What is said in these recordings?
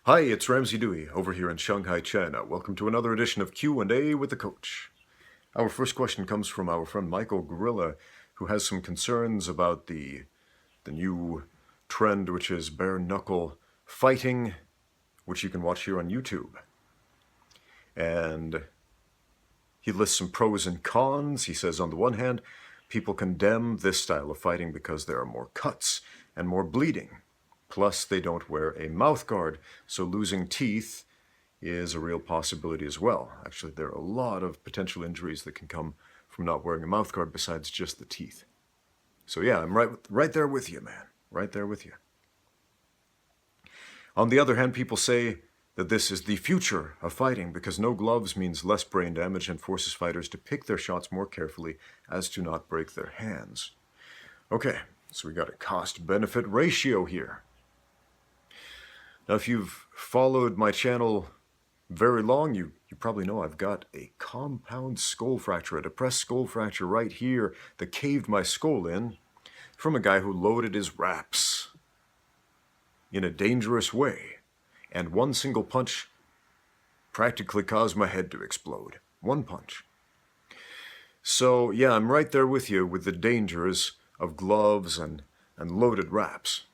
Hi, it's Ramsey Dewey over here in Shanghai, China. Welcome to another edition of Q&A with the Coach. Our first question comes from our friend Michael Gorilla, who has some concerns about the new trend, which is bare knuckle fighting, which you can watch here on YouTube. And he lists some pros and cons. He says, on the one hand, people condemn this style of fighting because there are more cuts and more bleeding. Plus, they don't wear a mouth guard, so losing teeth is a real possibility as well. Actually, there are a lot of potential injuries that can come from not wearing a mouth guard besides just the teeth. So yeah, I'm right there with you, man. Right there with you. On the other hand, people say that this is the future of fighting because no gloves means less brain damage and forces fighters to pick their shots more carefully as to not break their hands. Okay, so we got a cost-benefit ratio here. Now, if you've followed my channel very long, you probably know I've got a compound skull fracture, a depressed skull fracture right here that caved my skull in from a guy who loaded his wraps in a dangerous way. And one single punch practically caused my head to explode. One punch. So, yeah, I'm right there with you with the dangers of gloves and loaded wraps.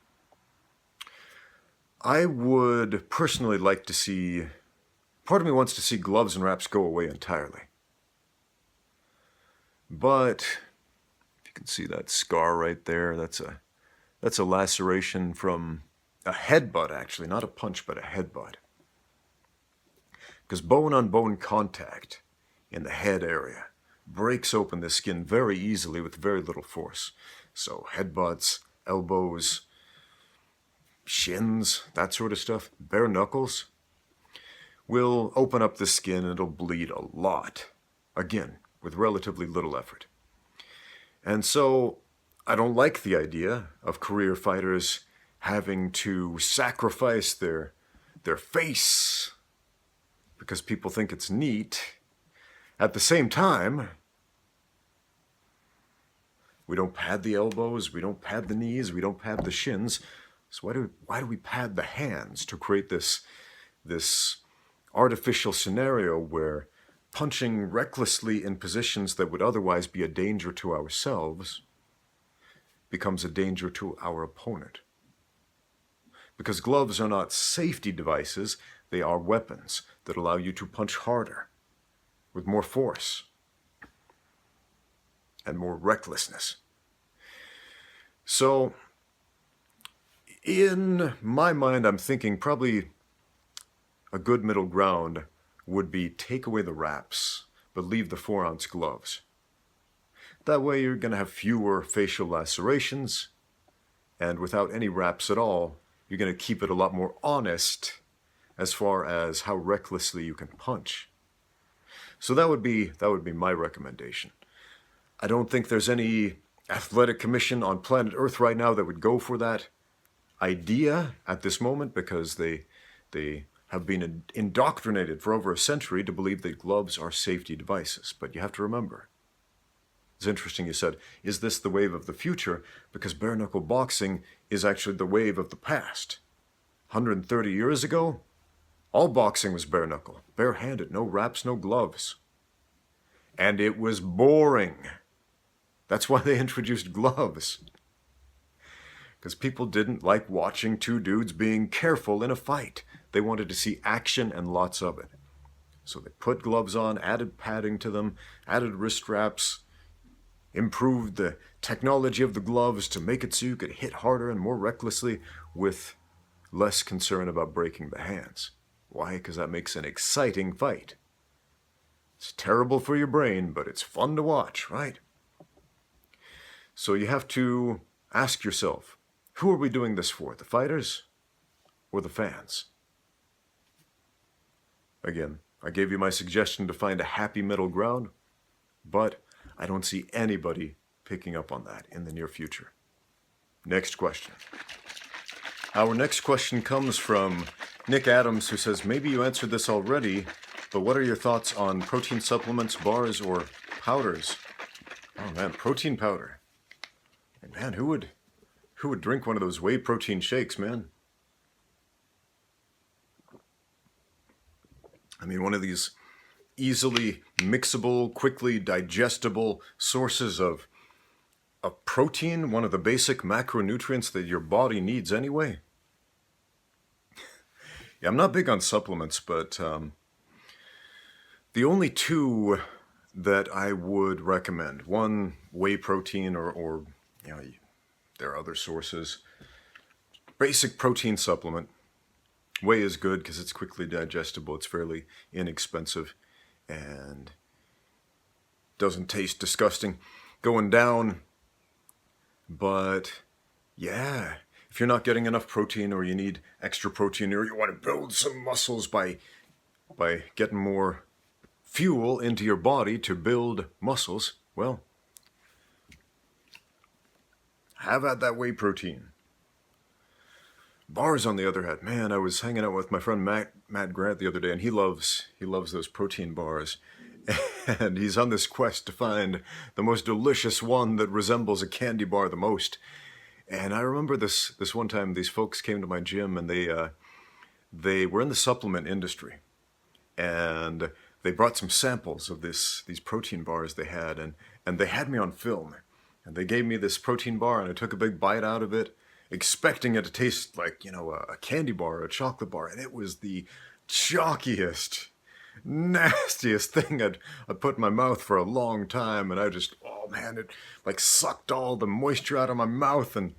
I would personally like to see, part of me wants to see gloves and wraps go away entirely. But, if you can see that scar right there, that's a laceration from a headbutt actually, not a punch, but a headbutt. Because bone-on-bone contact in the head area breaks open the skin very easily with very little force. So headbutts, elbows, shins, that sort of stuff, bare knuckles, will open up the skin and it'll bleed a lot. Again, with relatively little effort. And so, I don't like the idea of career fighters having to sacrifice their face because people think it's neat. At the same time, we don't pad the elbows, we don't pad the knees, we don't pad the shins. So why do we pad the hands to create this artificial scenario where punching recklessly in positions that would otherwise be a danger to ourselves becomes a danger to our opponent? Because gloves are not safety devices, they are weapons that allow you to punch harder, with more force, and more recklessness. So, in my mind, I'm thinking probably a good middle ground would be take away the wraps, but leave the 4-ounce gloves. That way you're going to have fewer facial lacerations, and without any wraps at all, you're going to keep it a lot more honest as far as how recklessly you can punch. So that would be my recommendation. I don't think there's any athletic commission on planet Earth right now that would go for that idea at this moment because they have been indoctrinated for over a century to believe that gloves are safety devices. But you have to remember, it's interesting you said, is this the wave of the future? Because bare knuckle boxing is actually the wave of the past. 130 years ago, all boxing was bare knuckle, barehanded, no wraps, no gloves. And it was boring. That's why they introduced gloves. Because people didn't like watching two dudes being careful in a fight. They wanted to see action and lots of it. So they put gloves on, added padding to them, added wrist wraps, improved the technology of the gloves to make it so you could hit harder and more recklessly with less concern about breaking the hands. Why? Because that makes an exciting fight. It's terrible for your brain, but it's fun to watch, right? So you have to ask yourself, who are we doing this for? The fighters or the fans? Again, I gave you my suggestion to find a happy middle ground, but I don't see anybody picking up on that in the near future. Next question. Our next question comes from Nick Adams, who says, maybe you answered this already, but what are your thoughts on protein supplements, bars, or powders? Oh man, protein powder. And man, who would drink one of those whey protein shakes, man? mean, one of these easily mixable, quickly digestible sources of protein, one of the basic macronutrients that your body needs anyway. Yeah, I'm not big on supplements, but the only two that I would recommend, one, whey protein, or you know, there are other sources. Basic protein supplement. Whey is good because it's quickly digestible, it's fairly inexpensive, and doesn't taste disgusting going down. But yeah, if you're not getting enough protein, or you need extra protein, or you want to build some muscles by getting more fuel into your body to build muscles, well, have at that whey protein. Bars, on the other hand, man, I was hanging out with my friend Matt Grant the other day, and he loves those protein bars. And he's on this quest to find the most delicious one that resembles a candy bar the most. And I remember this one time, these folks came to my gym, and they were in the supplement industry, and they brought some samples of these protein bars they had, and they had me on film, and they gave me this protein bar, and I took a big bite out of it, expecting it to taste like, you know, a candy bar or a chocolate bar, and it was the chalkiest, nastiest thing I'd put in my mouth for a long time. And I just, oh man, it like sucked all the moisture out of my mouth, and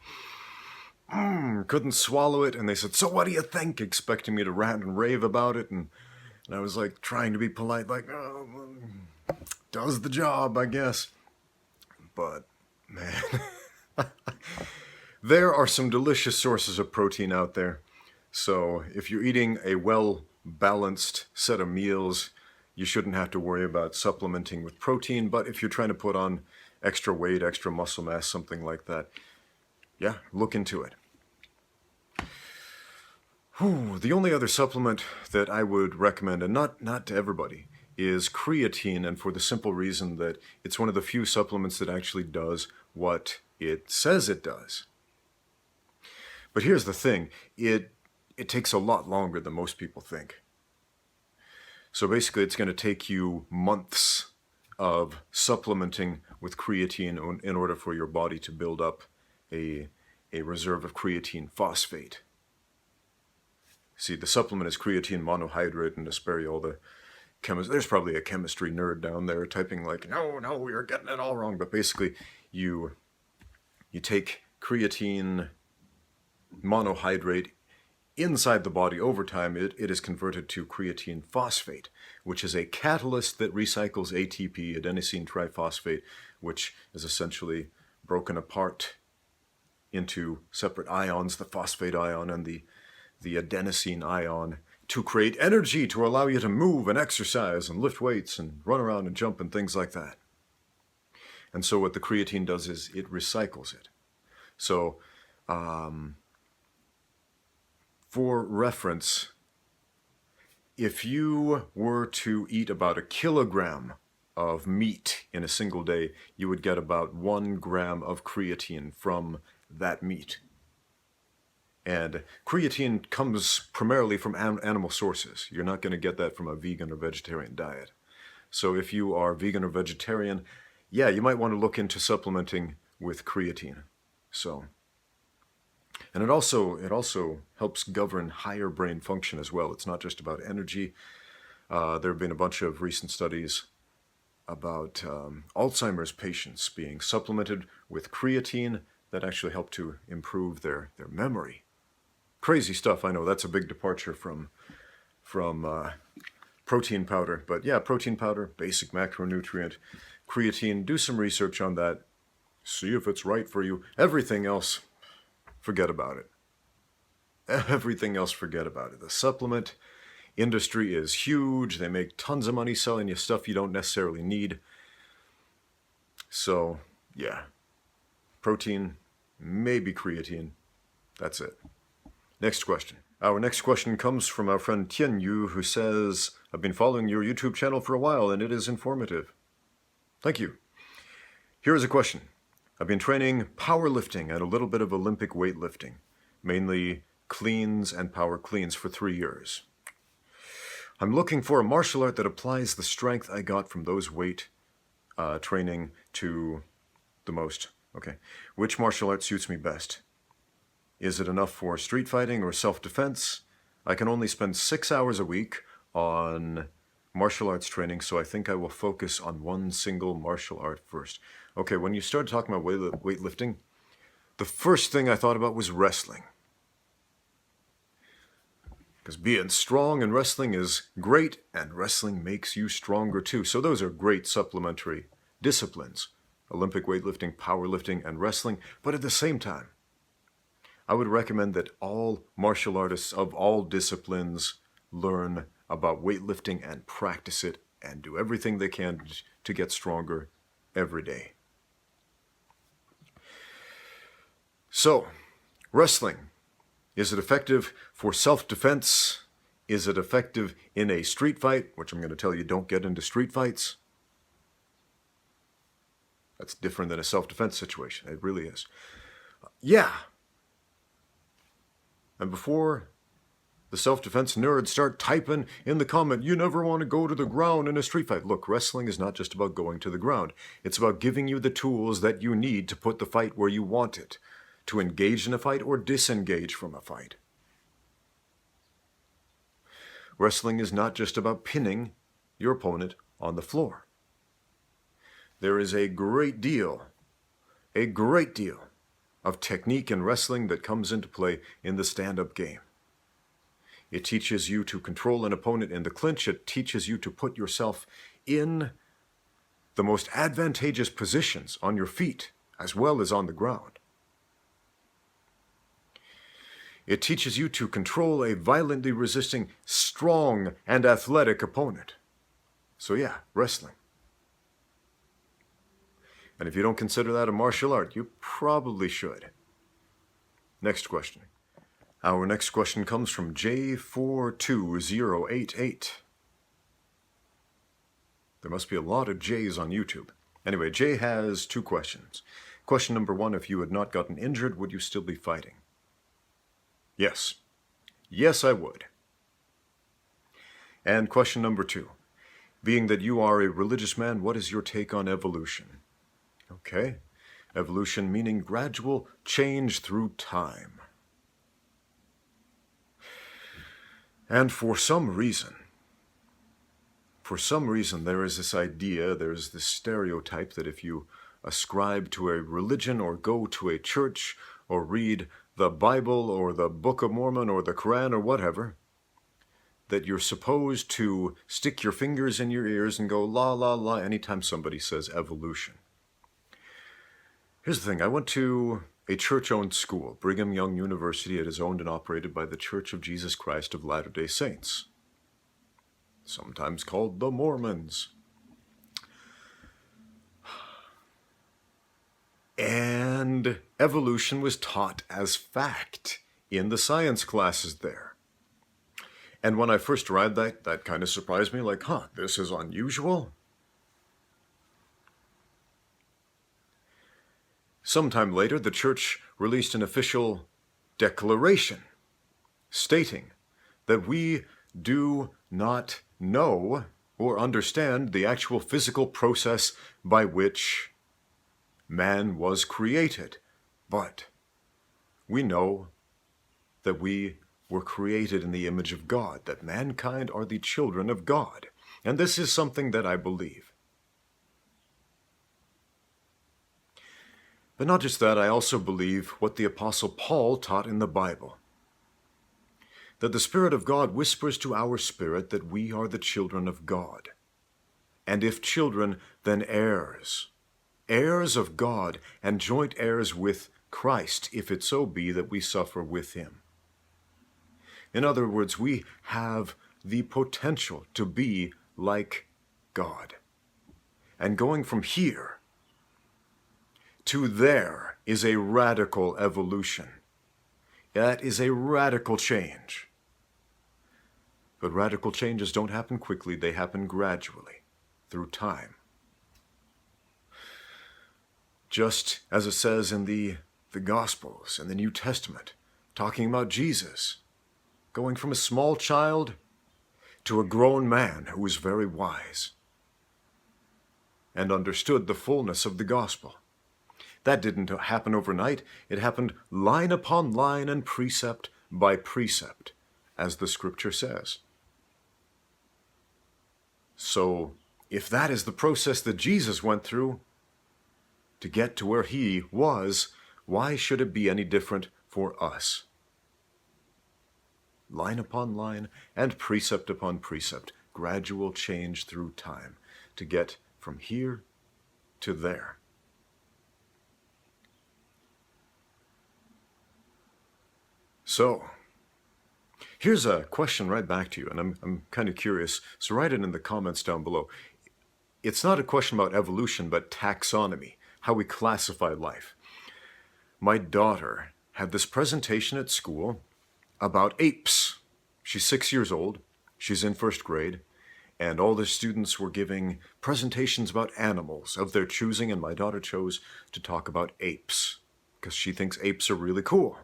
couldn't swallow it. And they said, "So what do you think?" expecting me to rant and rave about it, and I was like trying to be polite, like, oh, does the job, I guess. But man, there are some delicious sources of protein out there. So if you're eating a well-balanced set of meals, you shouldn't have to worry about supplementing with protein. But if you're trying to put on extra weight, extra muscle mass, something like that, yeah, look into it. The only other supplement that I would recommend, and not to everybody, is creatine, and for the simple reason that it's one of the few supplements that actually does what it says it does. But here's the thing, it takes a lot longer than most people think. So basically it's going to take you months of supplementing with creatine in order for your body to build up a reserve of creatine phosphate. See, the supplement is creatine monohydrate and aspartate. There's probably a chemistry nerd down there typing like, no, you're getting it all wrong. But basically, you take creatine monohydrate inside the body. Over time, it is converted to creatine phosphate, which is a catalyst that recycles ATP, adenosine triphosphate, which is essentially broken apart into separate ions, the phosphate ion and the adenosine ion, to create energy to allow you to move and exercise and lift weights and run around and jump and things like that. And so what the creatine does is it recycles it. So for reference, if you were to eat about 1 kilogram of meat in a single day, you would get about 1 gram of creatine from that meat. And creatine comes primarily from animal sources. You're not going to get that from a vegan or vegetarian diet. So if you are vegan or vegetarian, yeah, you might want to look into supplementing with creatine. So, and it also helps govern higher brain function as well. It's not just about energy. There have been a bunch of recent studies about Alzheimer's patients being supplemented with creatine that actually help to improve their memory. Crazy stuff, I know. That's a big departure from protein powder. But yeah, protein powder, basic macronutrient. Creatine, do some research on that. See if it's right for you. Everything else, forget about it. Everything else, forget about it. The supplement industry is huge. They make tons of money selling you stuff you don't necessarily need. So, yeah. Protein, maybe creatine. That's it. Next question. Our next question comes from our friend Tian Yu, who says, I've been following your YouTube channel for a while and it is informative. Thank you. Here is a question. I've been training powerlifting and a little bit of Olympic weightlifting, mainly cleans and power cleans for 3 years. I'm looking for a martial art that applies the strength I got from those weight training to the most. Okay. Which martial art suits me best? Is it enough for street fighting or self-defense? I can only spend 6 hours a week on martial arts training, so I think I will focus on one single martial art first. Okay, when you started talking about weightlifting, the first thing I thought about was wrestling. Because being strong in wrestling is great, and wrestling makes you stronger too. So those are great supplementary disciplines. Olympic weightlifting, powerlifting, and wrestling. But at the same time, I would recommend that all martial artists of all disciplines learn about weightlifting and practice it and do everything they can to get stronger every day. So, wrestling. Is it effective for self-defense? Is it effective in a street fight? Which I'm going to tell you, don't get into street fights. That's different than a self-defense situation. It really is. Yeah. And before the self-defense nerds start typing in the comment, you never want to go to the ground in a street fight. Look, wrestling is not just about going to the ground. It's about giving you the tools that you need to put the fight where you want it, to engage in a fight or disengage from a fight. Wrestling is not just about pinning your opponent on the floor. There is a great deal of technique in wrestling that comes into play in the stand-up game. It teaches you to control an opponent in the clinch. It teaches you to put yourself in the most advantageous positions on your feet as well as on the ground. It teaches you to control a violently resisting, strong, and athletic opponent. So yeah, wrestling. And if you don't consider that a martial art, you probably should. Next question. Our next question comes from J42088. There must be a lot of J's on YouTube. Anyway, Jay has 2 questions. Question number 1, if you had not gotten injured, would you still be fighting? Yes. Yes, I would. And question number 2, being that you are a religious man, what is your take on evolution? Okay. Evolution meaning gradual change through time. And for some reason there is this idea, there's this stereotype that if you ascribe to a religion or go to a church or read the Bible or the Book of Mormon or the Quran or whatever, that you're supposed to stick your fingers in your ears and go la la la anytime somebody says evolution. Here's the thing, I went to a church-owned school, Brigham Young University. It is owned and operated by the Church of Jesus Christ of Latter-day Saints, sometimes called the Mormons. And evolution was taught as fact in the science classes there. And when I first read that kind of surprised me, like, this is unusual. Sometime later, the church released an official declaration stating that we do not know or understand the actual physical process by which man was created, but we know that we were created in the image of God, that mankind are the children of God. And this is something that I believe. But not just that, I also believe what the Apostle Paul taught in the Bible, that the Spirit of God whispers to our spirit that we are the children of God. And if children, then heirs, heirs of God and joint heirs with Christ, if it so be that we suffer with him. In other words, we have the potential to be like God. And going from here to there is a radical evolution. That is a radical change. But radical changes don't happen quickly, they happen gradually, through time. Just as it says in the Gospels and the New Testament, talking about Jesus, going from a small child to a grown man who was very wise and understood the fullness of the gospel. That didn't happen overnight. It happened line upon line and precept by precept, as the scripture says. So, if that is the process that Jesus went through to get to where he was, why should it be any different for us? Line upon line and precept upon precept, gradual change through time to get from here to there. So, here's a question right back to you, and I'm kind of curious, so write it in the comments down below. It's not a question about evolution, but taxonomy, how we classify life. My daughter had this presentation at school about apes. She's 6 years old, she's in first grade, and all the students were giving presentations about animals of their choosing, and my daughter chose to talk about apes, because she thinks apes are really cool.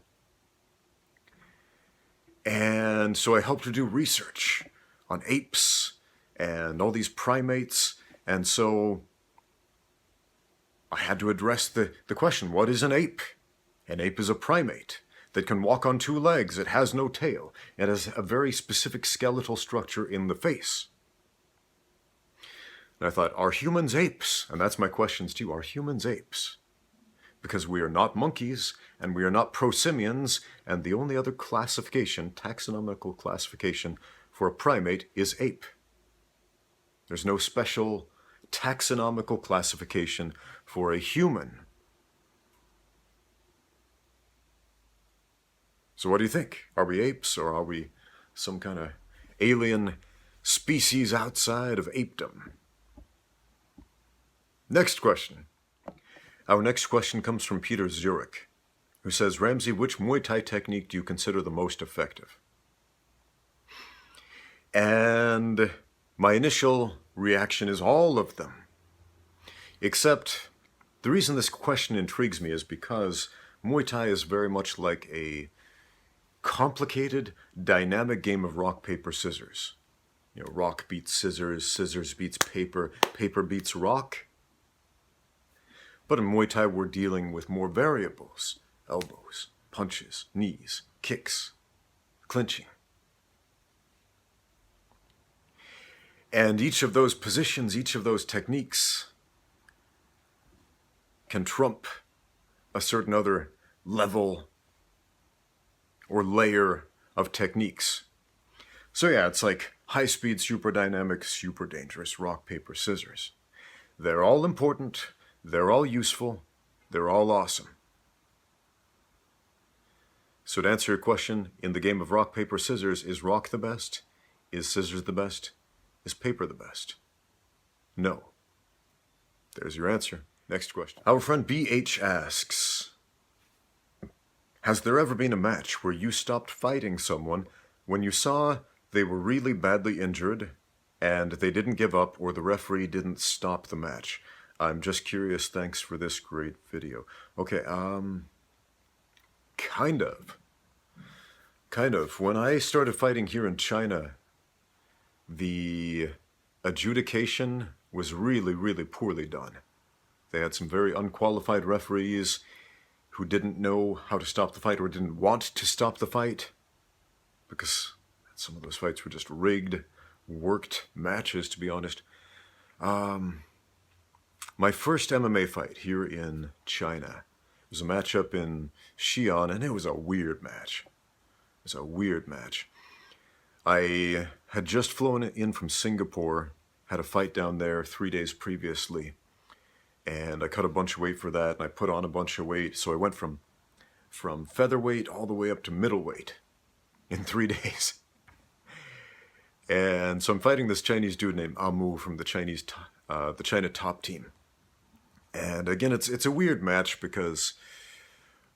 And so I helped her do research on apes and all these primates, and so I had to address the question, what is an ape? An ape is a primate that can walk on two legs, it has no tail, it has a very specific skeletal structure in the face. And I thought, are humans apes? And that's my questions to you, are humans apes? Because we are not monkeys, and we are not prosimians, and the only other classification, taxonomical classification, for a primate is ape. There's no special taxonomical classification for a human. So what do you think? Are we apes, or are we some kind of alien species outside of apedom? Next question. Our next question comes from Peter Zurich, who says, Ramsey, which Muay Thai technique do you consider the most effective? And my initial reaction is all of them. Except the reason this question intrigues me is because Muay Thai is very much like a complicated, dynamic game of rock, paper, scissors. You know, rock beats scissors, scissors beats paper, paper beats rock. But in Muay Thai, we're dealing with more variables. Elbows, punches, knees, kicks, clinching. And each of those positions, each of those techniques can trump a certain other level or layer of techniques. So yeah, it's like high-speed, super dynamic, super dangerous, rock, paper, scissors. They're all important. They're all useful. They're all awesome. So to answer your question, in the game of rock, paper, scissors, is rock the best? Is scissors the best? Is paper the best? No. There's your answer. Next question. Our friend BH asks, has there ever been a match where you stopped fighting someone when you saw they were really badly injured and they didn't give up, or the referee didn't stop the match? I'm just curious. Thanks for this great video. Okay, kind of. When I started fighting here in China, the adjudication was really, really poorly done. They had some very unqualified referees who didn't know how to stop the fight or didn't want to stop the fight, because some of those fights were just rigged, worked matches, to be honest. My first MMA fight here in China was a matchup in Xi'an, and it was a weird match. It was a weird match. I had just flown in from Singapore, had a fight down there 3 days previously, and I cut a bunch of weight for that, and I put on a bunch of weight, so I went from featherweight all the way up to middleweight in 3 days. And so I'm fighting this Chinese dude named Amu from the China top team. And again, it's a weird match because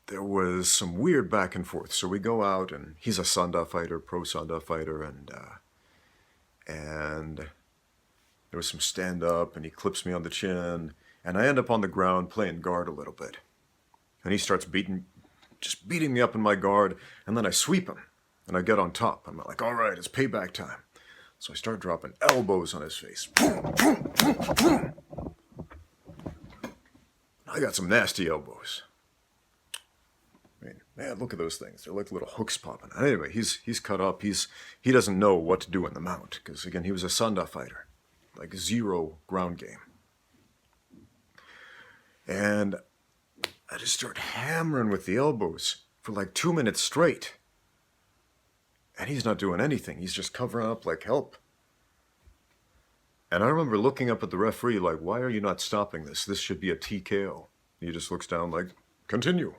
there was some weird back and forth. So we go out, and he's a Sanda fighter, pro Sanda fighter, and there was some stand up, and he clips me on the chin, and I end up on the ground playing guard a little bit. And he starts beating me up in my guard, and then I sweep him, and I get on top. I'm like, all right, it's payback time. So I start dropping elbows on his face. I got some nasty elbows. I mean, man, look at those things. They're like little hooks popping. Anyway, he's cut up. He doesn't know what to do in the mount because, again, he was a Sanda fighter. Like 0 ground game. And I just start hammering with the elbows for like 2 minutes straight. And he's not doing anything. He's just covering up like, help. And I remember looking up at the referee like, why are you not stopping this? This should be a TKO. He just looks down like, continue.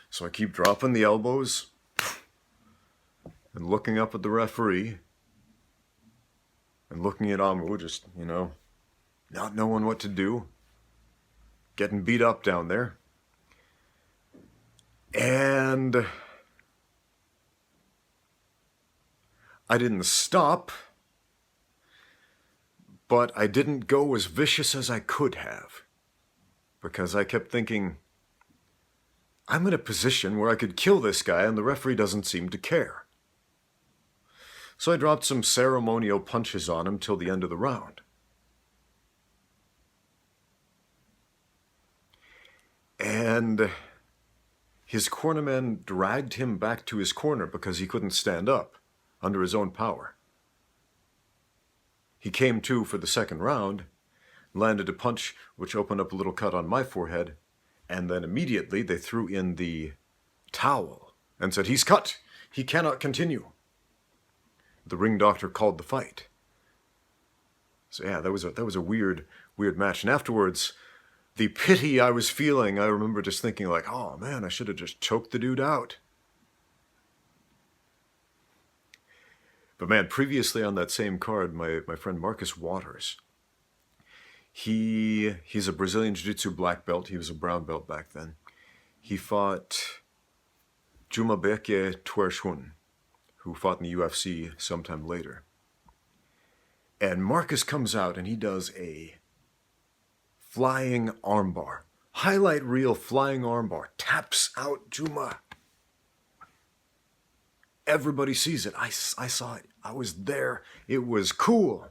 So I keep dropping the elbows and looking up at the referee and looking at Amu, just, not knowing what to do. Getting beat up down there. And I didn't stop, but I didn't go as vicious as I could have. Because I kept thinking, I'm in a position where I could kill this guy and the referee doesn't seem to care. So I dropped some ceremonial punches on him till the end of the round. And his cornerman dragged him back to his corner because he couldn't stand up under his own power. He came to for the second round, landed a punch which opened up a little cut on my forehead, and then immediately they threw in the towel and said, he's cut. He cannot continue. The ring doctor called the fight. So yeah, that was a weird match. And afterwards, the pity I was feeling, I remember just thinking like, oh man, I should have just choked the dude out. But man, previously on that same card, my friend Marcus Waters, he's a Brazilian Jiu-Jitsu black belt. He was a brown belt back then. He fought Jumabeke Twershun, who fought in the UFC sometime later. And Marcus comes out and he does a flying armbar. Highlight reel flying armbar. Taps out Juma. Everybody sees it. I saw it. I was there. It was cool.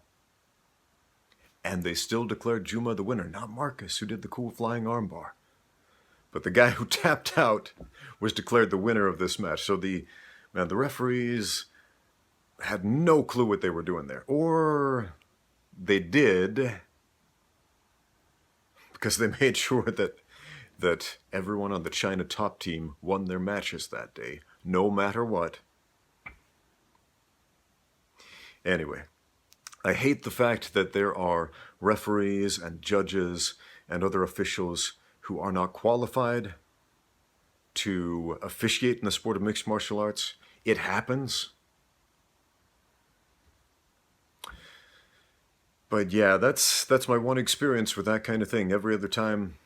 And they still declared Juma the winner. Not Marcus, who did the cool flying armbar. But the guy who tapped out was declared the winner of this match. So the referees had no clue what they were doing there. Or they did, because they made sure that everyone on the China top team won their matches that day, no matter what. Anyway, I hate the fact that there are referees and judges and other officials who are not qualified to officiate in the sport of mixed martial arts. It happens. But yeah, that's my one experience with that kind of thing. Every other time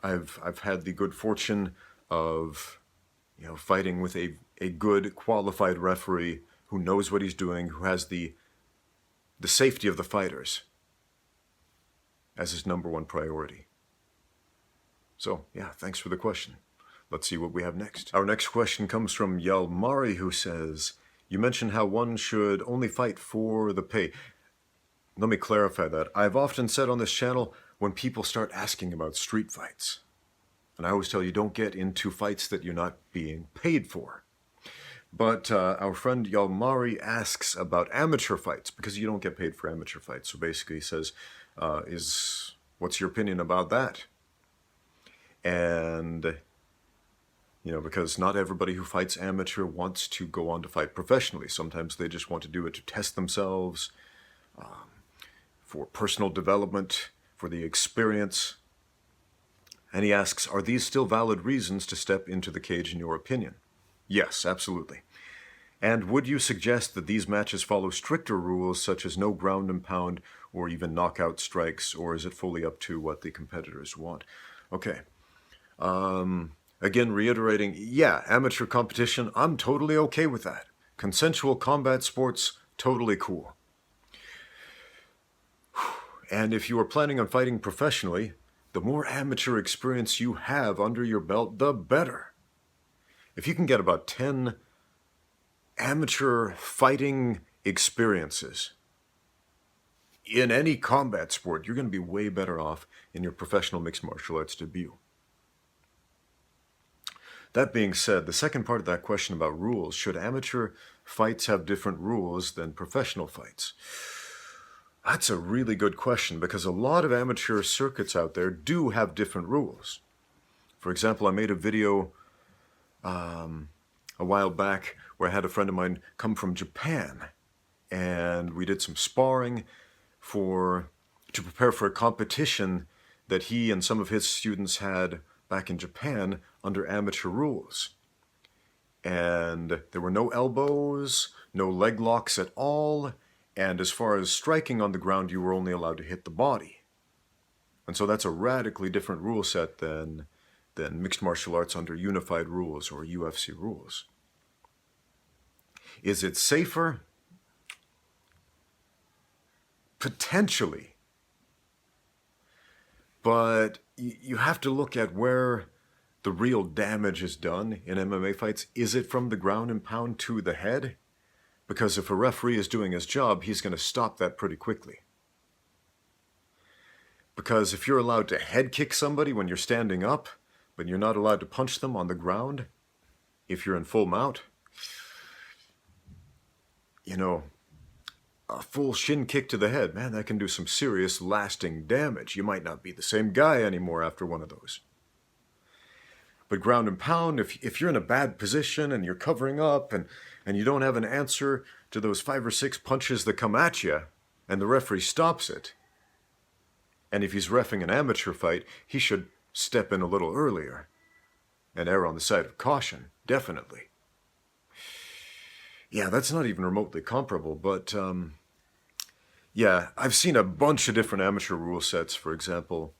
I've had the good fortune of fighting with a good qualified referee who knows what he's doing, who has the safety of the fighters as his number one priority. So, yeah, thanks for the question. Let's see what we have next. Our next question comes from Yalmari, who says, you mentioned how one should only fight for the pay. Let me clarify that. I've often said on this channel, when people start asking about street fights, and I always tell you, don't get into fights that you're not being paid for. But our friend Yalmari asks about amateur fights, because you don't get paid for amateur fights. So basically he says, what's your opinion about that? And, because not everybody who fights amateur wants to go on to fight professionally. Sometimes they just want to do it to test themselves, for personal development, for the experience. And he asks, are these still valid reasons to step into the cage in your opinion? Yes, absolutely. And would you suggest that these matches follow stricter rules such as no ground and pound or even knockout strikes, or is it fully up to what the competitors want? Okay. Again, reiterating, yeah, amateur competition, I'm totally okay with that. Consensual combat sports, totally cool. And if you are planning on fighting professionally, the more amateur experience you have under your belt, the better. If you can get about 10 amateur fighting experiences. In any combat sport, you're going to be way better off in your professional mixed martial arts debut. That being said, the second part of that question about rules, should amateur fights have different rules than professional fights? That's a really good question, because a lot of amateur circuits out there do have different rules. For example, I made a video a while back where I had a friend of mine come from Japan, and we did some sparring to prepare for a competition that he and some of his students had back in Japan under amateur rules. And there were no elbows, no leg locks at all, and as far as striking on the ground, you were only allowed to hit the body. And so that's a radically different rule set than mixed martial arts under unified rules or UFC rules. Is it safer? Potentially. But you have to look at where the real damage is done in MMA fights. Is it from the ground and pound to the head? Because if a referee is doing his job, he's going to stop that pretty quickly. Because if you're allowed to head kick somebody when you're standing up, but you're not allowed to punch them on the ground, if you're in full mount, you know, a full shin kick to the head, man, that can do some serious lasting damage. You might not be the same guy anymore after one of those. But ground and pound, if you're in a bad position and you're covering up and you don't have an answer to those 5 or 6 punches that come at you, and the referee stops it, and if he's reffing an amateur fight, he should step in a little earlier and err on the side of caution, definitely. Yeah, that's not even remotely comparable, but yeah, I've seen a bunch of different amateur rule sets, for example.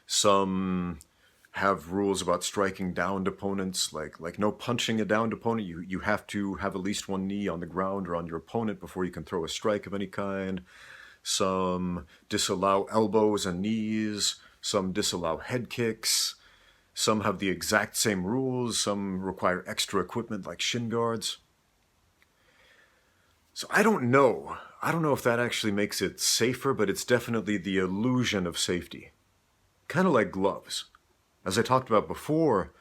Some have rules about striking downed opponents, like no punching a downed opponent. You have to have at least one knee on the ground or on your opponent before you can throw a strike of any kind. Some disallow elbows and knees. Some disallow head kicks. Some have the exact same rules. Some require extra equipment like shin guards. So I don't know. I don't know if that actually makes it safer, but it's definitely the illusion of safety. Kind of like gloves. As I talked about before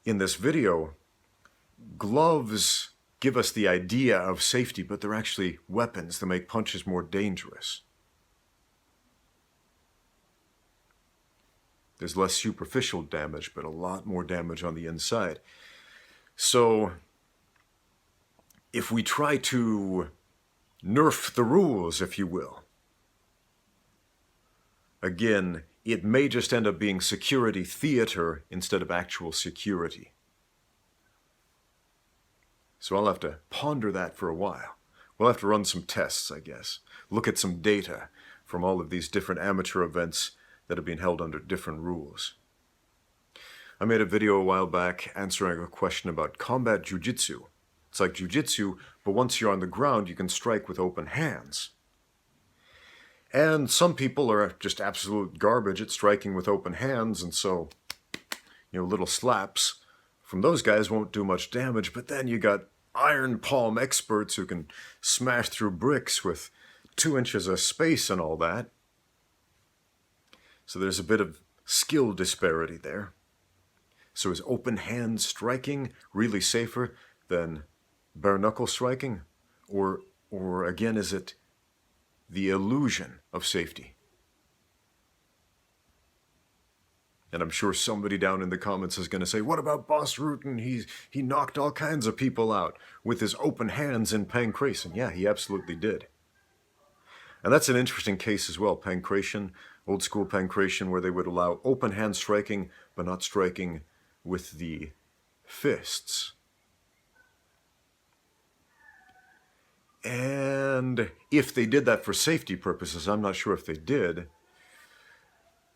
in this video, gloves give us the idea of safety, but they're actually weapons that make punches more dangerous. There's less superficial damage, but a lot more damage on the inside. So if we try to nerf the rules, if you will, again, it may just end up being security theater instead of actual security. So I'll have to ponder that for a while. We'll have to run some tests, I guess. Look at some data from all of these different amateur events that have been held under different rules. I made a video a while back answering a question about combat jiu-jitsu. It's like jiu-jitsu, but once you're on the ground, you can strike with open hands. And some people are just absolute garbage at striking with open hands, and so, little slaps from those guys won't do much damage, but then you got iron palm experts who can smash through bricks with 2 inches of space and all that. So there's a bit of skill disparity there. So is open hand striking really safer than bare knuckle striking? Or again, is it the illusion of safety? And I'm sure somebody down in the comments is going to say, what about Boss Rutan? He knocked all kinds of people out with his open hands in pankration. Yeah, he absolutely did. And that's an interesting case as well, pankration, old school pankration, where they would allow open hand striking, but not striking with the fists. And if they did that for safety purposes, I'm not sure if they did,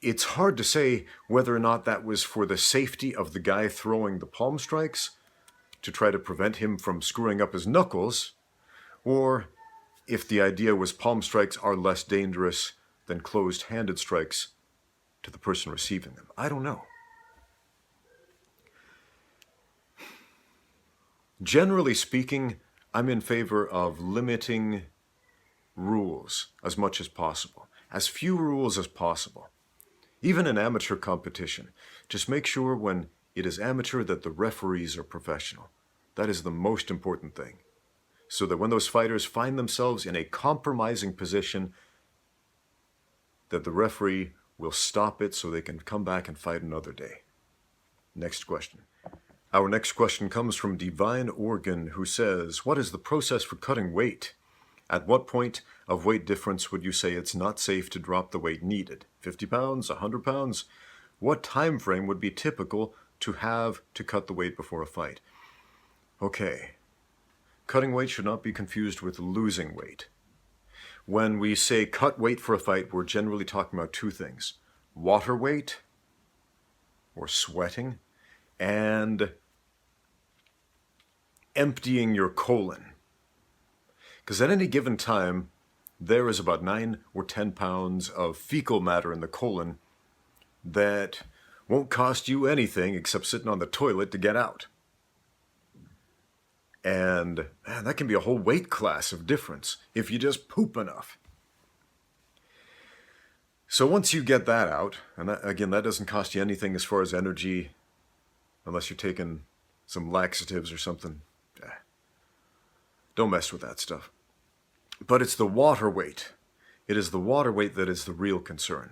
it's hard to say whether or not that was for the safety of the guy throwing the palm strikes to try to prevent him from screwing up his knuckles, or if the idea was palm strikes are less dangerous than closed-handed strikes to the person receiving them. I don't know. Generally speaking, I'm in favor of limiting rules as much as possible. As few rules as possible. Even in amateur competition, just make sure when it is amateur that the referees are professional. That is the most important thing. So that when those fighters find themselves in a compromising position, that the referee will stop it so they can come back and fight another day. Next question. Our next question comes from Divine Organ, who says, what is the process for cutting weight? At what point of weight difference would you say it's not safe to drop the weight needed? 50 pounds, 100 pounds? What time frame would be typical to have to cut the weight before a fight? Okay. Cutting weight should not be confused with losing weight. When we say cut weight for a fight, we're generally talking about two things. Water weight, or sweating, and emptying your colon. Because at any given time, there is about 9 or 10 pounds of fecal matter in the colon that won't cost you anything except sitting on the toilet to get out. And man, that can be a whole weight class of difference if you just poop enough. So once you get that out, and that, again, that doesn't cost you anything as far as energy, unless you're taking some laxatives or something. Don't mess with that stuff. But it's the water weight. It is the water weight that is the real concern.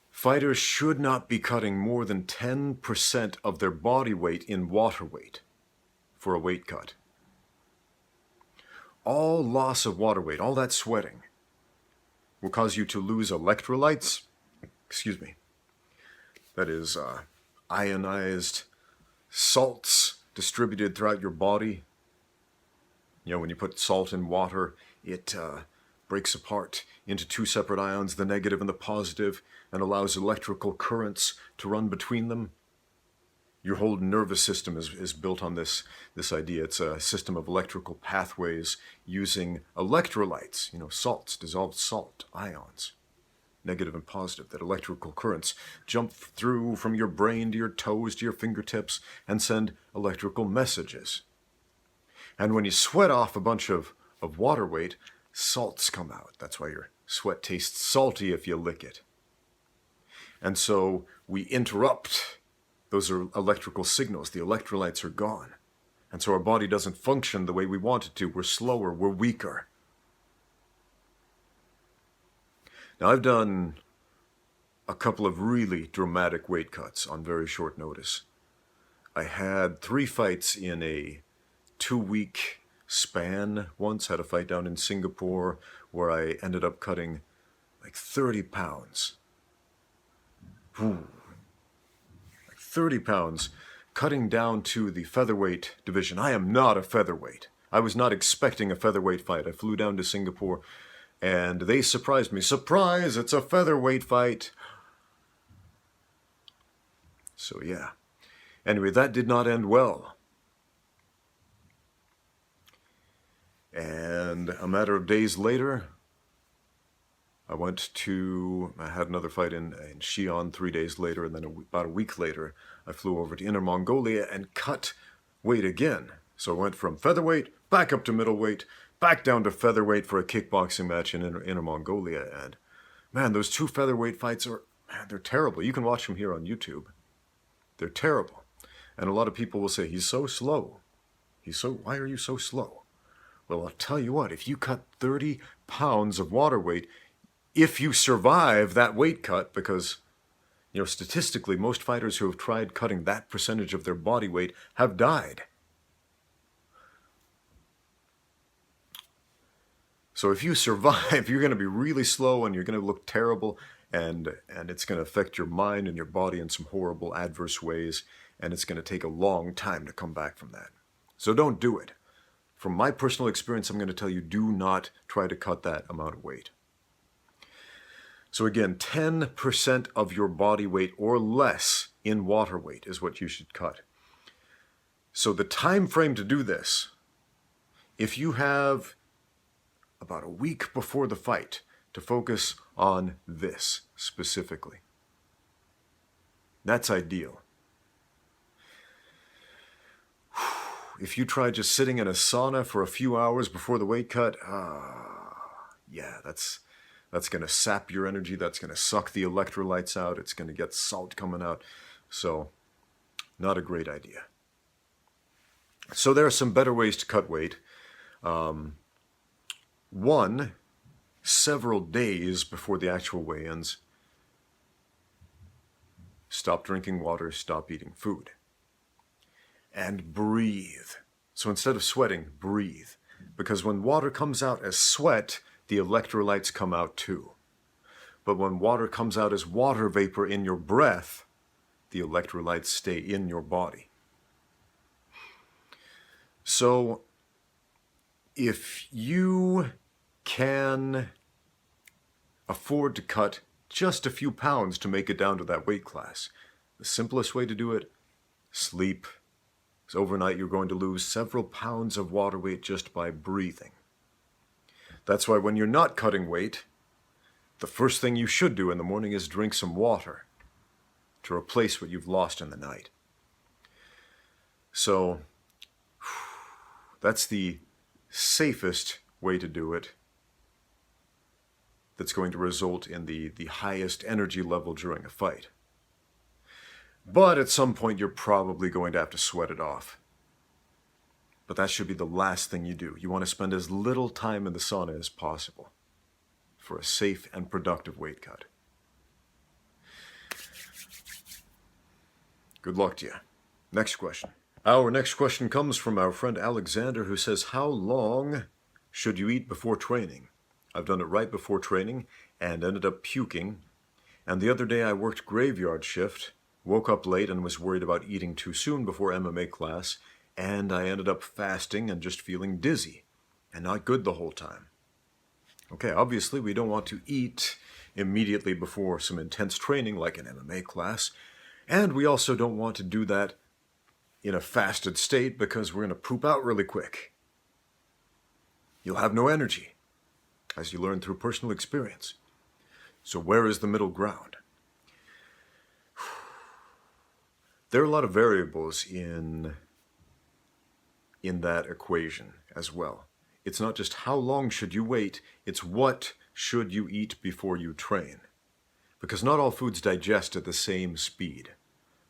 Fighters should not be cutting more than 10% of their body weight in water weight for a weight cut. All loss of water weight, all that sweating, will cause you to lose electrolytes. That is ionized salts distributed throughout your body. You know, when you put salt in water, it breaks apart into two separate ions, the negative and the positive, and allows electrical currents to run between them. Your whole nervous system is built on this idea. It's a system of electrical pathways using electrolytes, salts, dissolved salt, ions, negative and positive, that electrical currents jump through from your brain to your toes to your fingertips and send electrical messages. And when you sweat off a bunch of water weight, salts come out. That's why your sweat tastes salty if you lick it. And so we interrupt those are electrical signals. The electrolytes are gone. And so our body doesn't function the way we want it to. We're slower, we're weaker. Now, I've done a couple of really dramatic weight cuts on very short notice. I had 3 fights in a 2-week span. Once had a fight down in Singapore where I ended up cutting like 30 pounds. Like 30 pounds, cutting down to the featherweight division. I am not a featherweight. I was not expecting a featherweight fight. I flew down to Singapore and they surprised me. Surprise, it's a featherweight fight. So yeah. Anyway, that did not end well. And a matter of days later, I had another fight in Xi'an 3 days later, and then about a week later, I flew over to Inner Mongolia and cut weight again. So I went from featherweight, back up to middleweight, back down to featherweight for a kickboxing match in Inner Mongolia. And man, those 2 featherweight fights they're terrible. You can watch them here on YouTube. They're terrible. And a lot of people will say, he's so slow. Why are you so slow? Well, I'll tell you what, if you cut 30 pounds of water weight, if you survive that weight cut, because, statistically, most fighters who have tried cutting that percentage of their body weight have died. So if you survive, you're going to be really slow and you're going to look terrible, and it's going to affect your mind and your body in some horrible adverse ways, and it's going to take a long time to come back from that. So don't do it. From my personal experience, I'm going to tell you, do not try to cut that amount of weight. So again, 10% of your body weight or less in water weight is what you should cut. So the time frame to do this, if you have about a week before the fight to focus on this specifically, that's ideal. if you try just sitting in a sauna for a few hours before the weight cut, yeah, that's going to sap your energy. That's going to suck the electrolytes out. It's going to get salt coming out. So, not a great idea. So there are some better ways to cut weight. One, several days before the actual weigh-ins, stop drinking water, stop eating food. And breathe. So instead of sweating, breathe. Because when water comes out as sweat, the electrolytes come out too. But when water comes out as water vapor in your breath, the electrolytes stay in your body. So if you can afford to cut just a few pounds to make it down to that weight class, the simplest way to do it, sleep. So overnight you're going to lose several pounds of water weight just by breathing. That's why when you're not cutting weight, the first thing you should do in the morning is drink some water to replace what you've lost in the night. So that's the safest way to do it. That's going to result in the highest energy level during a fight. But at some point you're probably going to have to sweat it off. But that should be the last thing you do. You want to spend as little time in the sauna as possible for a safe and productive weight cut. Good luck to you. Next question. Our next question comes from our friend Alexander, who says, how long should you eat before training? I've done it right before training and ended up puking. And the other day I worked graveyard shift, woke up late and was worried about eating too soon before MMA class, and I ended up fasting and just feeling dizzy and not good the whole time. Okay, obviously we don't want to eat immediately before some intense training like an MMA class, and we also don't want to do that in a fasted state because we're going to poop out really quick. You'll have no energy, as you learn through personal experience. So where is the middle ground? There are a lot of variables in that equation as well. It's not just how long should you wait, it's what should you eat before you train. Because not all foods digest at the same speed.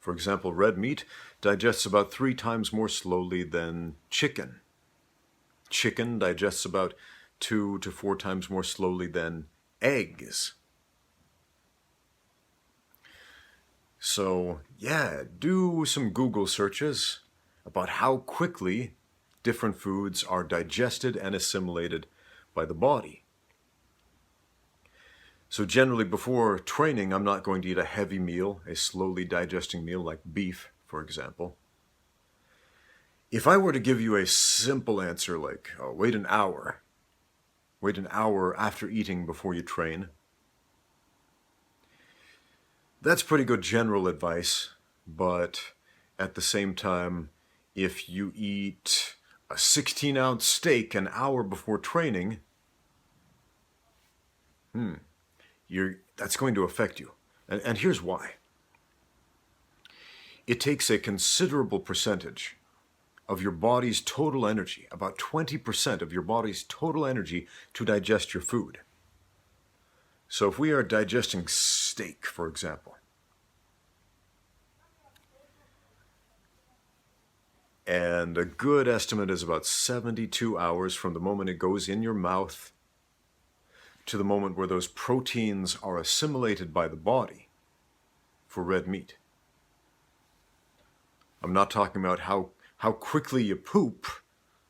For example, red meat digests about 3 times more slowly than chicken. Chicken digests about 2 to 4 times more slowly than eggs. So, yeah, do some Google searches about how quickly different foods are digested and assimilated by the body. So generally before training, I'm not going to eat a heavy meal, a slowly digesting meal like beef, for example. If I were to give you a simple answer like, wait an hour after eating before you train, that's pretty good general advice, but at the same time, if you eat a 16-ounce steak an hour before training, that's going to affect you. And here's why. It takes a considerable percentage of your body's total energy, about 20% of your body's total energy to digest your food. So if we are digesting steak, for example, and a good estimate is about 72 hours from the moment it goes in your mouth to the moment where those proteins are assimilated by the body for red meat. I'm not talking about how quickly you poop.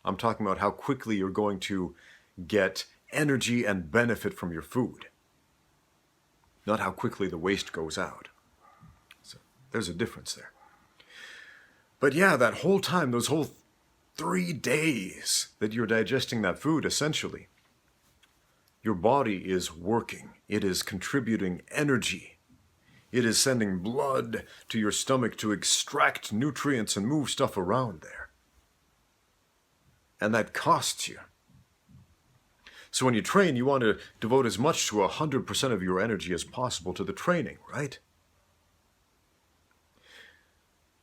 I'm talking about how quickly you're going to get energy and benefit from your food. Not how quickly the waste goes out. So there's a difference there. But yeah, that whole time, those whole 3 days that you're digesting that food, essentially, your body is working. It is contributing energy. It is sending blood to your stomach to extract nutrients and move stuff around there. And that costs you. So when you train, you want to devote as much to 100% of your energy as possible to the training, right?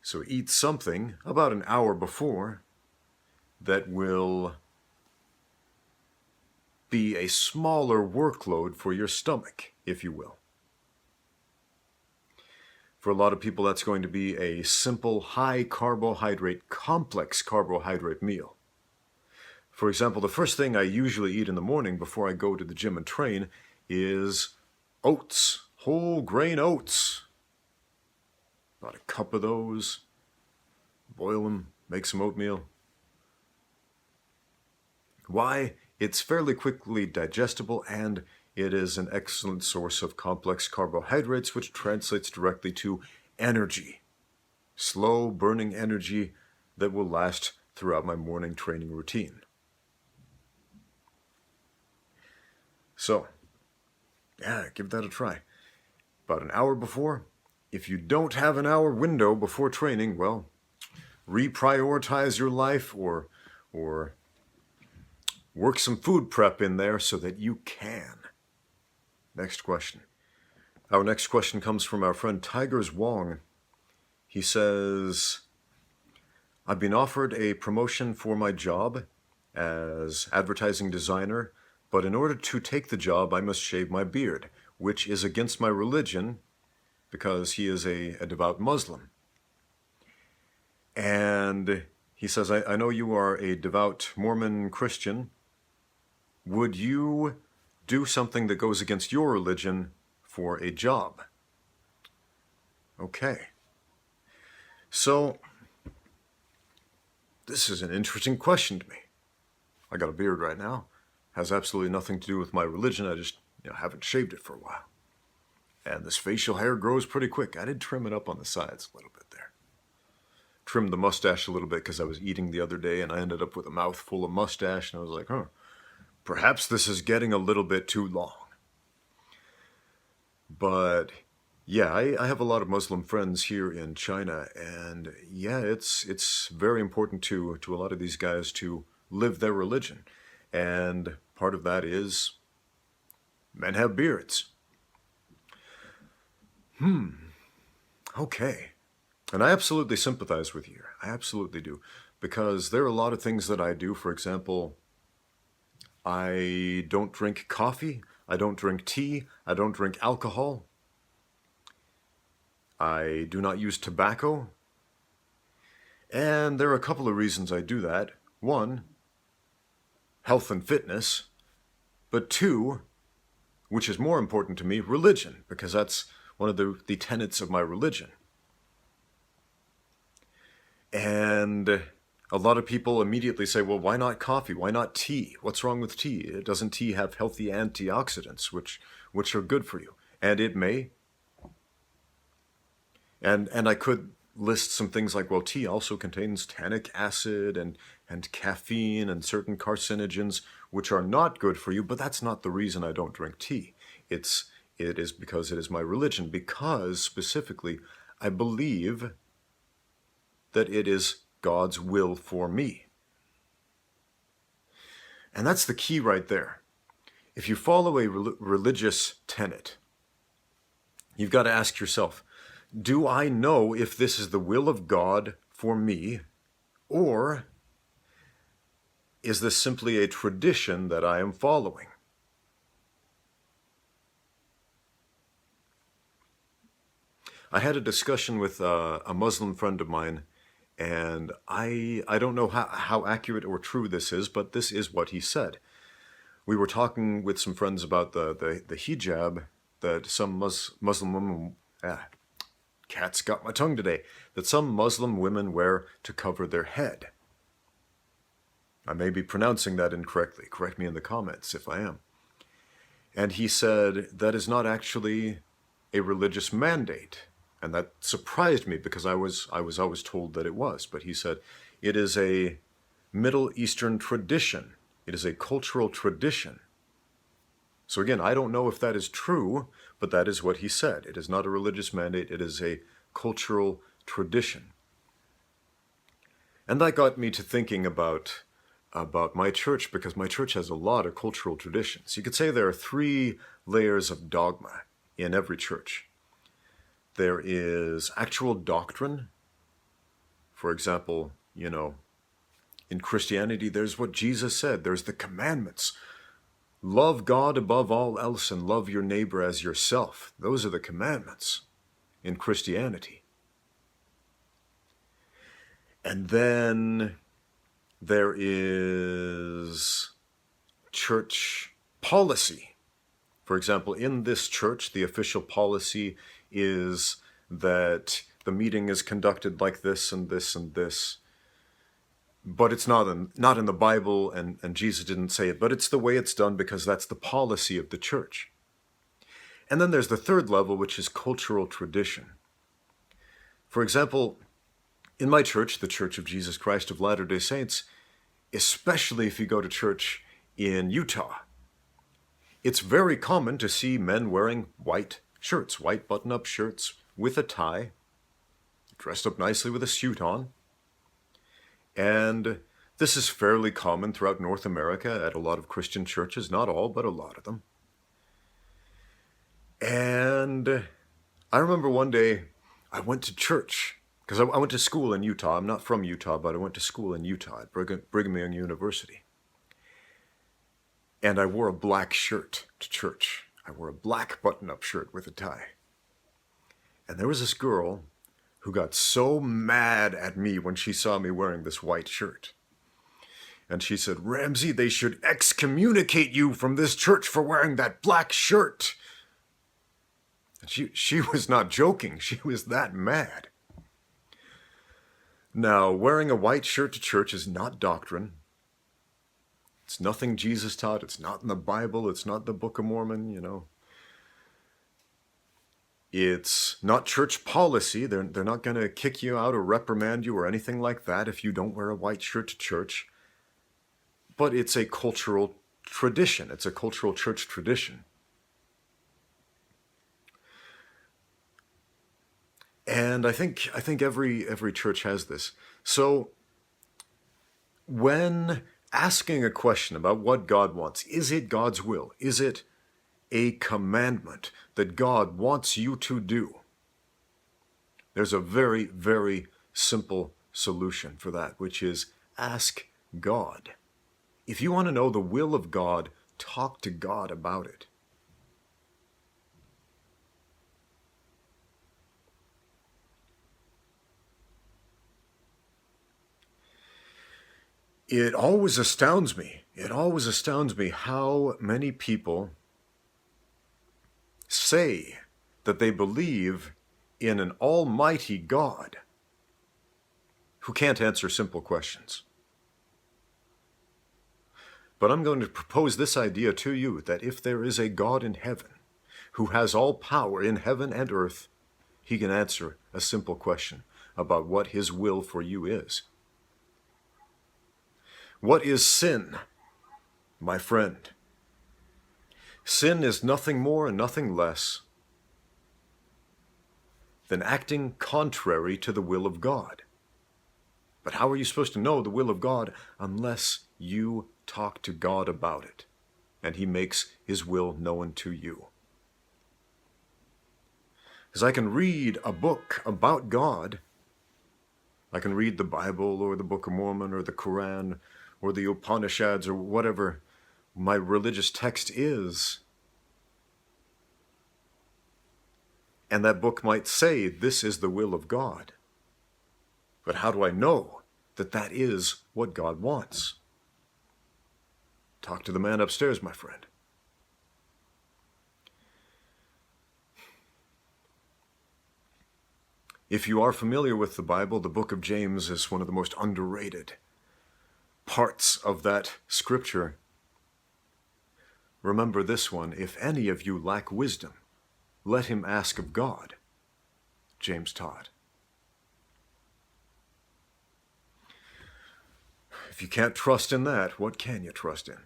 So eat something about an hour before that will be a smaller workload for your stomach, if you will. For a lot of people, that's going to be a simple, high carbohydrate, complex carbohydrate meal. For example, the first thing I usually eat in the morning before I go to the gym and train is oats, whole grain oats. About a cup of those, boil them, make some oatmeal. Why? It's fairly quickly digestible, and it is an excellent source of complex carbohydrates, which translates directly to energy. Slow burning energy that will last throughout my morning training routine. So, yeah, give that a try. About an hour before. If you don't have an hour window before training, well, reprioritize your life or work some food prep in there so that you can. Next question. Our next question comes from our friend Tigers Wong. He says, I've been offered a promotion for my job as advertising designer, but in order to take the job, I must shave my beard, which is against my religion because he is a devout Muslim. And he says, I know you are a devout Mormon Christian. Would you do something that goes against your religion for a job? Okay. So, this is an interesting question to me. I got a beard right now. Has absolutely nothing to do with my religion. I just haven't shaved it for a while. And this facial hair grows pretty quick. I did trim it up on the sides a little bit there. Trimmed the mustache a little bit because I was eating the other day and I ended up with a mouthful of mustache and I was like, perhaps this is getting a little bit too long. But yeah, I have a lot of Muslim friends here in China, and yeah, it's very important to a lot of these guys to live their religion. And part of that is men have beards. Okay. And I absolutely sympathize with you here. I absolutely do. Because there are a lot of things that I do. For example, I don't drink coffee. I don't drink tea. I don't drink alcohol. I do not use tobacco. And there are a couple of reasons I do that. One, health and fitness. But two, which is more important to me, religion, because that's one of the tenets of my religion. And a lot of people immediately say, well, why not coffee? Why not tea? What's wrong with tea? Doesn't tea have healthy antioxidants, which are good for you? And it may. And I could list some things like, well, tea also contains tannic acid and caffeine and certain carcinogens, which are not good for you, but that's not the reason I don't drink tea. It is because it is my religion, because specifically I believe that it is God's will for me. And that's the key right there. If you follow a religious tenet, you've got to ask yourself, do I know if this is the will of God for me, or is this simply a tradition that I am following? I had a discussion with a Muslim friend of mine, and I don't know how accurate or true this is, but this is what he said. We were talking with some friends about the hijab that some Muslim women... Cat's got my tongue today. That some Muslim women wear to cover their head. I may be pronouncing that incorrectly. Correct me in the comments if I am. And he said that is not actually a religious mandate. And that surprised me because I was always told that it was. But he said it is a Middle Eastern tradition. It is a cultural tradition. So again, I don't know if that is true, but that is what he said. It is not a religious mandate. It is a cultural tradition. And that got me to thinking about my church, because my church has a lot of cultural traditions. You could say there are 3 layers of dogma in every church. There is actual doctrine. For example, In Christianity, there's what Jesus said. There's the commandments. Love God above all else and love your neighbor as yourself. Those are the commandments in Christianity. And then there is church policy. For example, in this church, the official policy is that the meeting is conducted like this and this and this. But it's not in the Bible, and Jesus didn't say it, but it's the way it's done because that's the policy of the church. And then there's the third level, which is cultural tradition. For example, in my church, the Church of Jesus Christ of Latter-day Saints, especially if you go to church in Utah, it's very common to see men wearing white shirts, white button-up shirts with a tie, dressed up nicely with a suit on. And this is fairly common throughout North America at a lot of Christian churches, not all, but a lot of them. And I remember one day I went to church, because I went to school in Utah. I'm not from Utah, but I went to school in Utah at Brigham Young University. And I wore a black shirt to church. I wore a black button-up shirt with a tie. And there was this girl who got so mad at me when she saw me wearing this white shirt. And she said, "Ramsey, they should excommunicate you from this church for wearing that black shirt." And she was not joking. She was that mad. Now, wearing a white shirt to church is not doctrine. It's nothing Jesus taught. It's not in the Bible. It's not the Book of Mormon, you know. It's not church policy. They're not going to kick you out or reprimand you or anything like that if you don't wear a white shirt to church. But it's a cultural tradition. It's a cultural church tradition. And I think every church has this. So when asking a question about what God wants, is it God's will? Is it a commandment that God wants you to do? There's a very, very simple solution for that, which is ask God. If you want to know the will of God, talk to God about it. It always astounds me how many people say that they believe in an almighty God who can't answer simple questions. But I'm going to propose this idea to you, that if there is a God in heaven who has all power in heaven and earth, he can answer a simple question about what his will for you is. What is sin, my friend? Sin is nothing more and nothing less than acting contrary to the will of God. But how are you supposed to know the will of God unless you talk to God about it and he makes his will known to you? Because I can read a book about God. I can read the Bible or the Book of Mormon or the Quran or the Upanishads or whatever my religious text is. And that book might say, this is the will of God. But how do I know that that is what God wants? Talk to the man upstairs, my friend. If you are familiar with the Bible, the book of James is one of the most underrated parts of that scripture. Remember this one: if any of you lack wisdom, let him ask of God, James taught. If you can't trust in that, what can you trust in?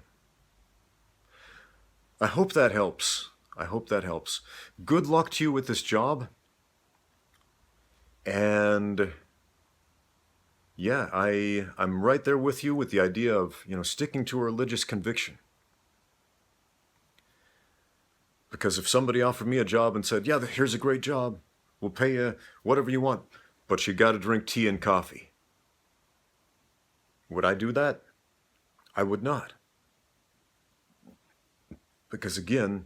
I hope that helps. I hope that helps. Good luck to you with this job. And yeah, I'm right there with you with the idea of, sticking to a religious conviction. Because if somebody offered me a job and said, yeah, here's a great job, we'll pay you whatever you want, but you got to drink tea and coffee. Would I do that? I would not. Because again,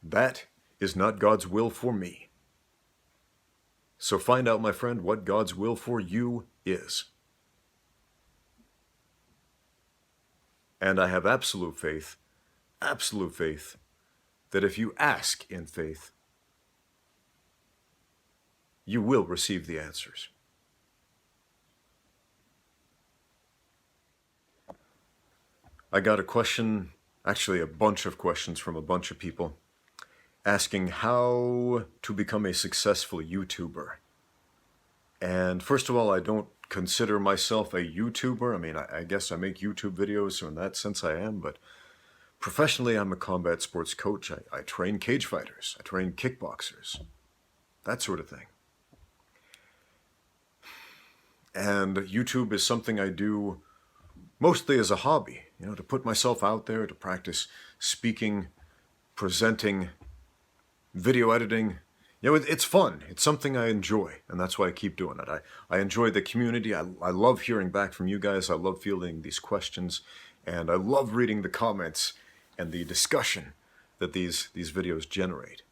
that is not God's will for me. So find out, my friend, what God's will for you is. And I have absolute faith, that if you ask in faith, you will receive the answers. I got a question, actually a bunch of questions from a bunch of people, asking how to become a successful YouTuber. And first of all, I don't consider myself a YouTuber. I mean, I guess I make YouTube videos, so in that sense I am, but professionally I'm a combat sports coach. I train cage fighters. I train kickboxers. That sort of thing. And YouTube is something I do mostly as a hobby, you know, to put myself out there, to practice speaking, presenting, video editing. You know, it's fun. It's something I enjoy, and that's why I keep doing it. I enjoy the community. I love hearing back from you guys. I love fielding these questions, and I love reading the comments and the discussion that these videos generate.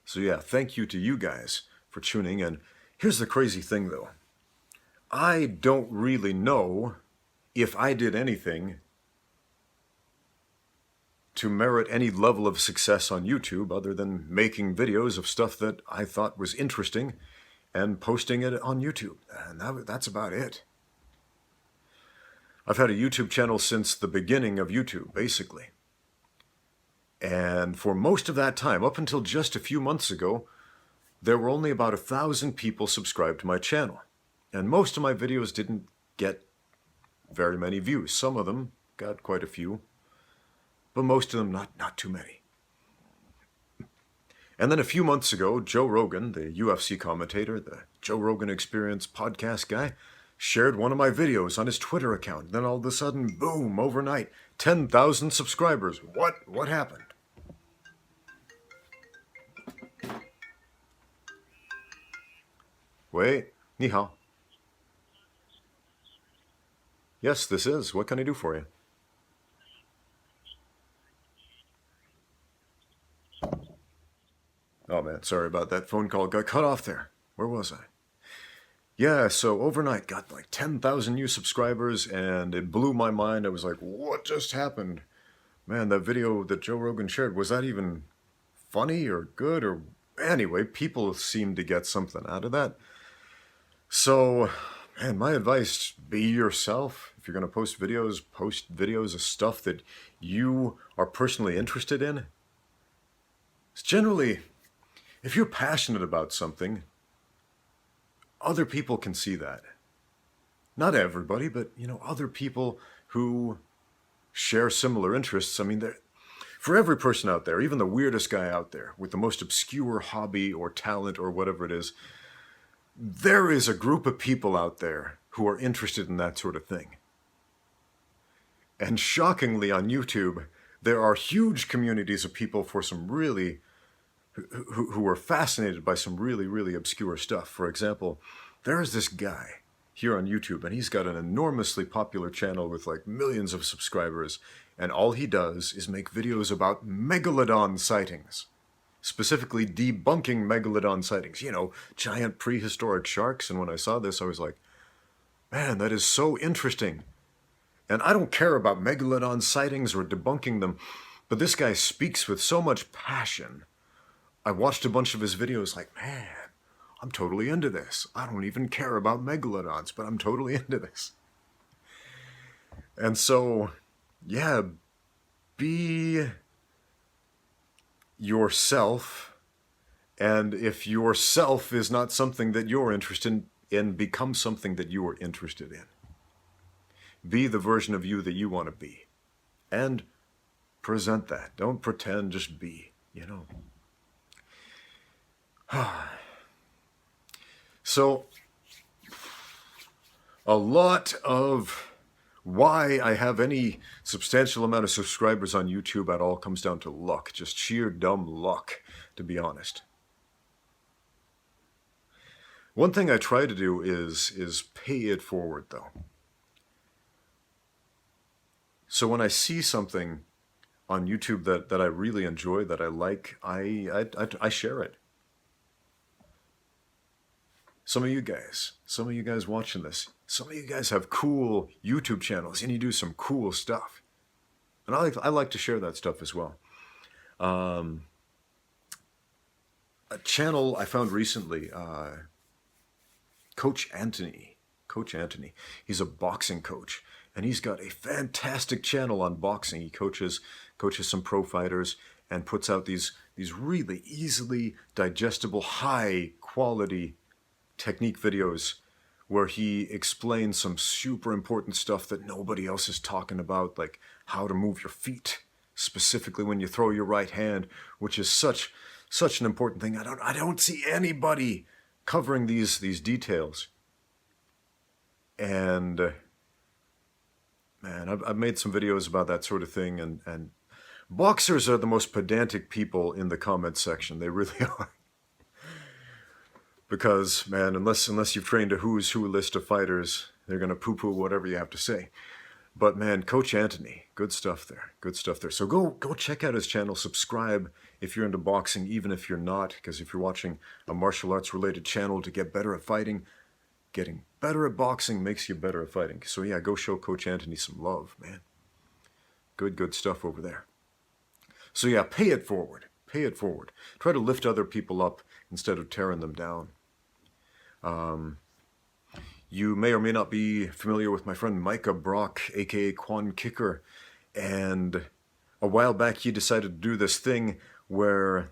So yeah, thank you to you guys for tuning in. Here's the crazy thing, though. I don't really know if I did anything to merit any level of success on YouTube other than making videos of stuff that I thought was interesting and posting it on YouTube. And that's about it. I've had a YouTube channel since the beginning of YouTube, basically. And for most of that time, up until just a few months ago, there were only about 1,000 people subscribed to my channel. And most of my videos didn't get very many views. Some of them got quite a few, but most of them not too many. And then a few months ago, Joe Rogan, the UFC commentator, the Joe Rogan Experience podcast guy, shared one of my videos on his Twitter account. Then all of a sudden, boom, overnight, 10,000 subscribers. What happened? Wait, ni hao. Yes, this is. What can I do for you? Oh man, sorry about that. Phone call got cut off there. Where was I? Yeah, so overnight got like 10,000 new subscribers and it blew my mind. I was like, what just happened? Man, that video that Joe Rogan shared, was that even funny or good? Or anyway, people seemed to get something out of that. So, man, my advice, be yourself. If you're going to post videos of stuff that you are personally interested in. It's generally, if you're passionate about something, other people can see that. Not everybody, but, you know, other people who share similar interests. I mean, for every person out there, even the weirdest guy out there with the most obscure hobby or talent or whatever it is, there is a group of people out there who are interested in that sort of thing. And shockingly on YouTube, there are huge communities of people for some really, who are fascinated by some really, really obscure stuff. For example, there is this guy here on YouTube, and he's got an enormously popular channel with like millions of subscribers, and all he does is make videos about megalodon sightings. Specifically debunking megalodon sightings, you know, giant prehistoric sharks. And when I saw this, I was like, man, that is so interesting. And I don't care about megalodon sightings or debunking them, but this guy speaks with so much passion. I watched a bunch of his videos like, man, I'm totally into this. I don't even care about megalodons, but I'm totally into this. And so, yeah, be yourself, and if yourself is not something that you're interested in, become something that you are interested in. Be the version of you that you want to be, and present that. Don't pretend, just be, you know. So, a lot of why I have any substantial amount of subscribers on YouTube at all comes down to luck. Just sheer dumb luck, to be honest. One thing I try to do is pay it forward, though. So when I see something on YouTube that I really enjoy, that I like, I share it. Some of you guys watching this, some of you guys have cool YouTube channels and you do some cool stuff. And I like to share that stuff as well. A channel I found recently, Coach Anthony. He's a boxing coach, and he's got a fantastic channel on boxing. He coaches some pro fighters and puts out these really easily digestible, high quality technique videos where he explains some super important stuff that nobody else is talking about, like how to move your feet, specifically when you throw your right hand, which is such an important thing. I don't see anybody covering these details. And man, I've made some videos about that sort of thing, and boxers are the most pedantic people in the comment section. They really are. Because, man, unless you've trained a who's who list of fighters, they're going to poo-poo whatever you have to say. But man, Coach Anthony, good stuff there. Good stuff there. So go check out his channel. Subscribe if you're into boxing, even if you're not. Because if you're watching a martial arts related channel to get better at fighting, getting better at boxing makes you better at fighting. So yeah, go show Coach Anthony some love, man. Good stuff over there. So yeah, pay it forward. Pay it forward. Try to lift other people up instead of tearing them down. You may or may not be familiar with my friend Micah Brock, aka Quan Kicker, and a while back he decided to do this thing where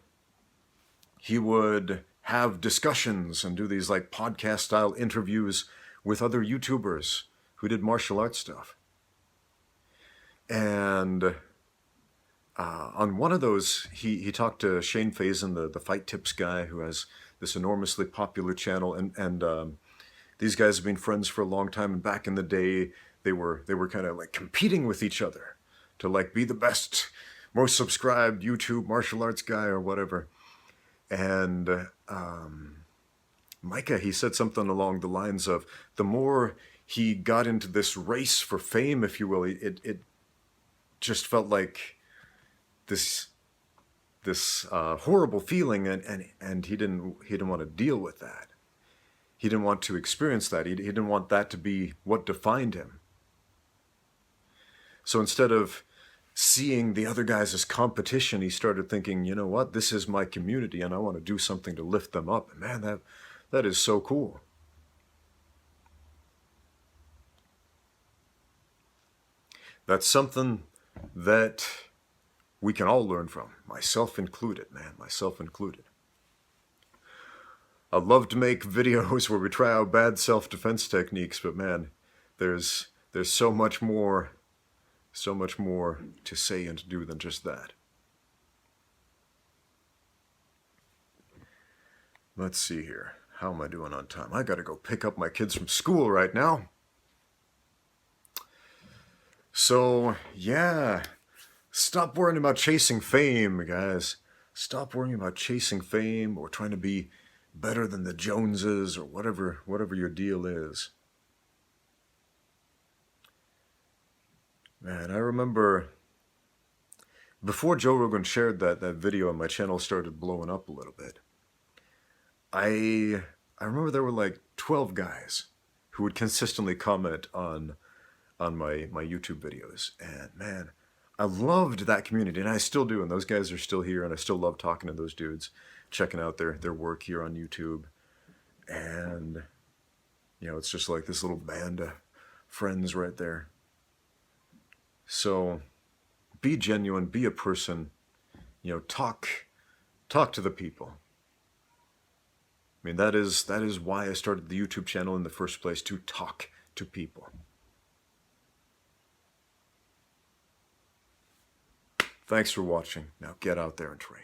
he would have discussions and do these like podcast style interviews with other YouTubers who did martial arts stuff. And on one of those, he talked to Shane Faison, the Fight Tips guy, who has this enormously popular channel, and these guys have been friends for a long time, and back in the day, they were kind of like competing with each other to like be the best, most subscribed YouTube martial arts guy or whatever. And Micah, he said something along the lines of, the more he got into this race for fame, if you will, it just felt like this horrible feeling, and he didn't want to deal with that. He didn't want to experience that. He didn't want that to be what defined him. So instead of seeing the other guys as competition, he started thinking, you know what, this is my community and I want to do something to lift them up. And man, that is so cool. That's something that we can all learn from, myself included, man, myself included. I'd love to make videos where we try out bad self-defense techniques, but man, there's so much more to say and to do than just that. Let's see here. How am I doing on time? I gotta go pick up my kids from school right now. So, yeah. Stop worrying about chasing fame, guys. Stop worrying about chasing fame or trying to be better than the Joneses or whatever your deal is. Man, I remember before Joe Rogan shared that video and my channel started blowing up a little bit, I remember there were like 12 guys who would consistently comment on my YouTube videos. And man, I loved that community, and I still do, and those guys are still here, and I still love talking to those dudes, checking out their work here on YouTube. And, you know, it's just like this little band of friends right there. So, be genuine, be a person, you know, talk to the people. I mean, that is why I started the YouTube channel in the first place, to talk to people. Thanks for watching. Now get out there and train.